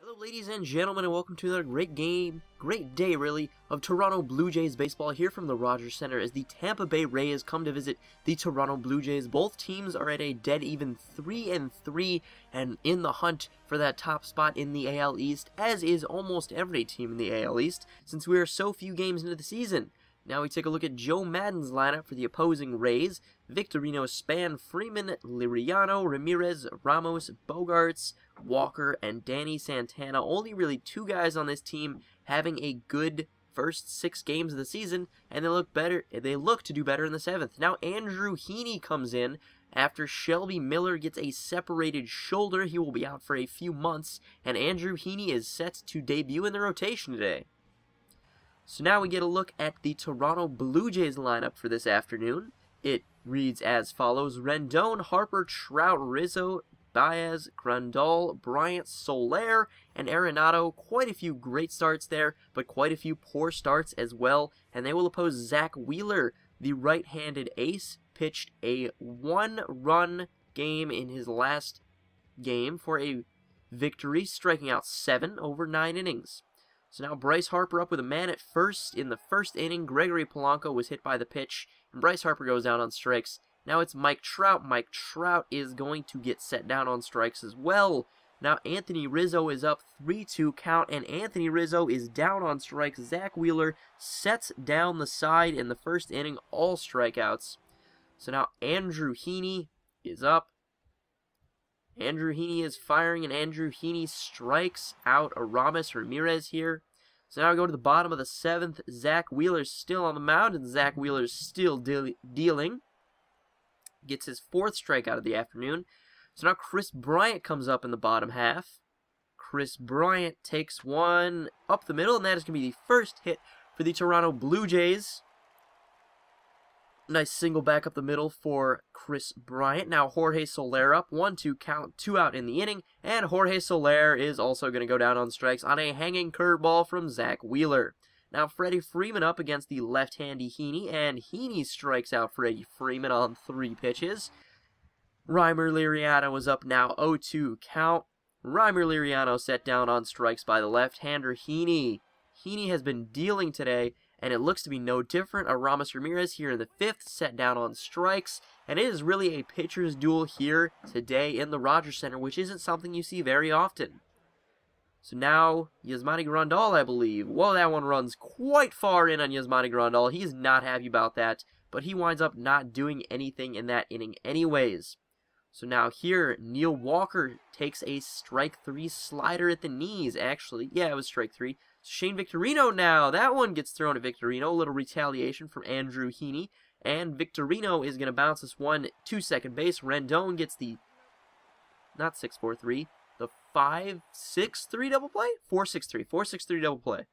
Hello ladies and gentlemen, and welcome to another great day really, of Toronto Blue Jays baseball here from the Rogers Center as the Tampa Bay Rays come to visit the Toronto Blue Jays. Both teams are at a dead even 3-3 and in the hunt for that top spot in the AL East, as is almost every team in the AL East, since we are so few games into the season. Now we take a look at Joe Maddon's lineup for the opposing Rays. Victorino, Span, Freeman, Liriano, Ramirez, Ramos, Bogarts, Walker, and Danny Santana. Only really two guys on this team having a good first 6 games of the season, and they look to do better in the 7th. Now Andrew Heaney comes in after Shelby Miller gets a separated shoulder. He will be out for a few months, and Andrew Heaney is set to debut in the rotation today. So now we get a look at the Toronto Blue Jays lineup for this afternoon. It reads as follows: Rendon, Harper, Trout, Rizzo, Baez, Grandal, Bryant, Soler, and Arenado. Quite a few great starts there, but quite a few poor starts as well. And they will oppose Zach Wheeler, the right-handed ace. Pitched a 1-run game in his last game for a victory, striking out 7 over 9 innings. So now Bryce Harper up with a man at first in the first inning. Gregory Polanco was hit by the pitch, and Bryce Harper goes down on strikes. Now it's Mike Trout. Mike Trout is going to get set down on strikes as well. Now Anthony Rizzo is up 3-2 count, and Anthony Rizzo is down on strikes. Zach Wheeler sets down the side in the first inning, all strikeouts. So now Andrew Heaney is up. Andrew Heaney is firing, and Andrew Heaney strikes out Aramis Ramirez here. So now we go to the bottom of the 7th. Zach Wheeler's still on the mound, and Zach Wheeler's still dealing. Gets his 4th strikeout of the afternoon. So now Chris Bryant comes up in the bottom half. Chris Bryant takes one up the middle, and that is going to be the first hit for the Toronto Blue Jays. Nice single back up the middle for Chris Bryant. Now Jorge Soler up, 1-2 count, 2 out in the inning, and Jorge Soler is also going to go down on strikes on a hanging curveball from Zach Wheeler. Now Freddie Freeman up against the left-handy Heaney, and Heaney strikes out Freddie Freeman on 3 pitches. Reimer Liriano is up now, 0-2 count. Reimer Liriano set down on strikes by the left-hander Heaney. Heaney has been dealing today, and it looks to be no different. Aramis Ramirez here in the 5th, set down on strikes. And it is really a pitcher's duel here today in the Rogers Center, which isn't something you see very often. So now, Yasmani Grandal, I believe. Well, that one runs quite far in on Yasmani Grandal. He's not happy about that, but he winds up not doing anything in that inning anyways. So now here, Neil Walker takes a strike 3 slider at the knees, actually. Yeah, it was strike 3. Shane Victorino now. That one gets thrown at Victorino. A little retaliation from Andrew Heaney. And Victorino is going to bounce this one to second base. Rendon gets the, not 6-4-3, the 5-6-3 double play? 4-6-3. 4-6-3 double play.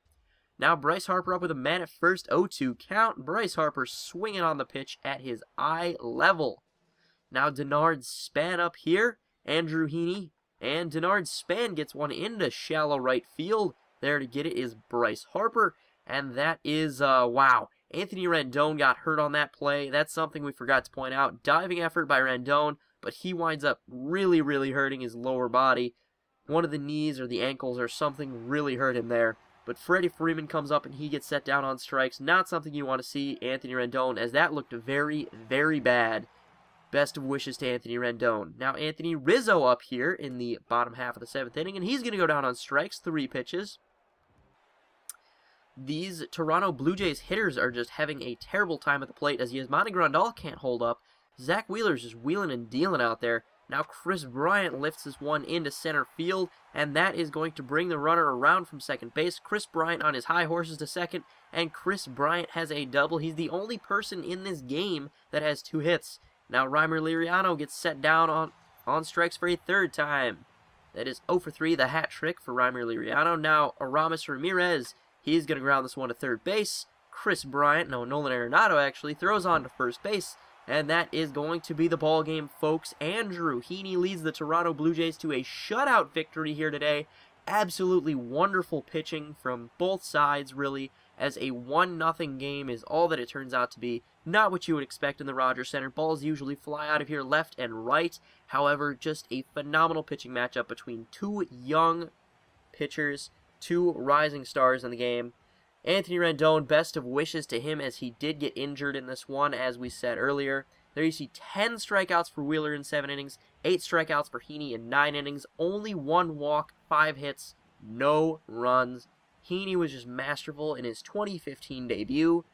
Now Bryce Harper up with a man at first. 0-2 count. Bryce Harper swinging on the pitch at his eye level. Now Denard Span up here. Andrew Heaney. And Denard Span gets one into shallow right field. There to get it is Bryce Harper, and that is, wow. Anthony Rendon got hurt on that play. That's something we forgot to point out. Diving effort by Rendon, but he winds up really, really hurting his lower body. One of the knees or the ankles or something really hurt him there. But Freddie Freeman comes up and he gets set down on strikes. Not something you want to see, Anthony Rendon, as that looked very, very bad. Best of wishes to Anthony Rendon. Now Anthony Rizzo up here in the bottom half of the 7th inning, and he's going to go down on strikes, 3 pitches. These Toronto Blue Jays hitters are just having a terrible time at the plate as Yasmani Grandal can't hold up. Zach Wheeler's just wheeling and dealing out there. Now Chris Bryant lifts this one into center field, and that is going to bring the runner around from second base. Chris Bryant on his high horses to second, and Chris Bryant has a double. He's the only person in this game that has 2 hits. Now Reimer Liriano gets set down on strikes for a 3rd time. That is 0-for-3, the hat trick for Reimer Liriano. Now Aramis Ramirez, he's going to ground this one to 3rd base. Chris Bryant, no, Nolan Arenado actually, throws on to 1st base. And that is going to be the ball game, folks. Andrew Heaney leads the Toronto Blue Jays to a shutout victory here today. Absolutely wonderful pitching from both sides, really, as a 1-0 game is all that it turns out to be. Not what you would expect in the Rogers Center. Balls usually fly out of here left and right. However, just a phenomenal pitching matchup between 2 young pitchers, 2 rising stars in the game. Anthony Rendon, best of wishes to him as he did get injured in this one, as we said earlier. There you see 10 strikeouts for Wheeler in 7 innings, 8 strikeouts for Heaney in 9 innings, only 1 walk, 5 hits, no runs. Heaney was just masterful in his 2015 debut.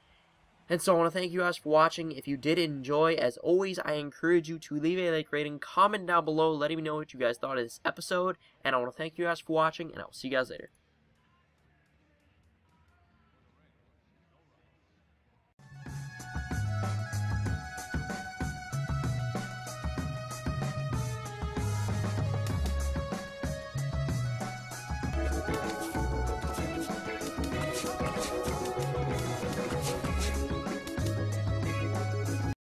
And so I want to thank you guys for watching. If you did enjoy, as always, I encourage you to leave a like rating, comment down below, letting me know what you guys thought of this episode. And I want to thank you guys for watching, and I will see you guys later.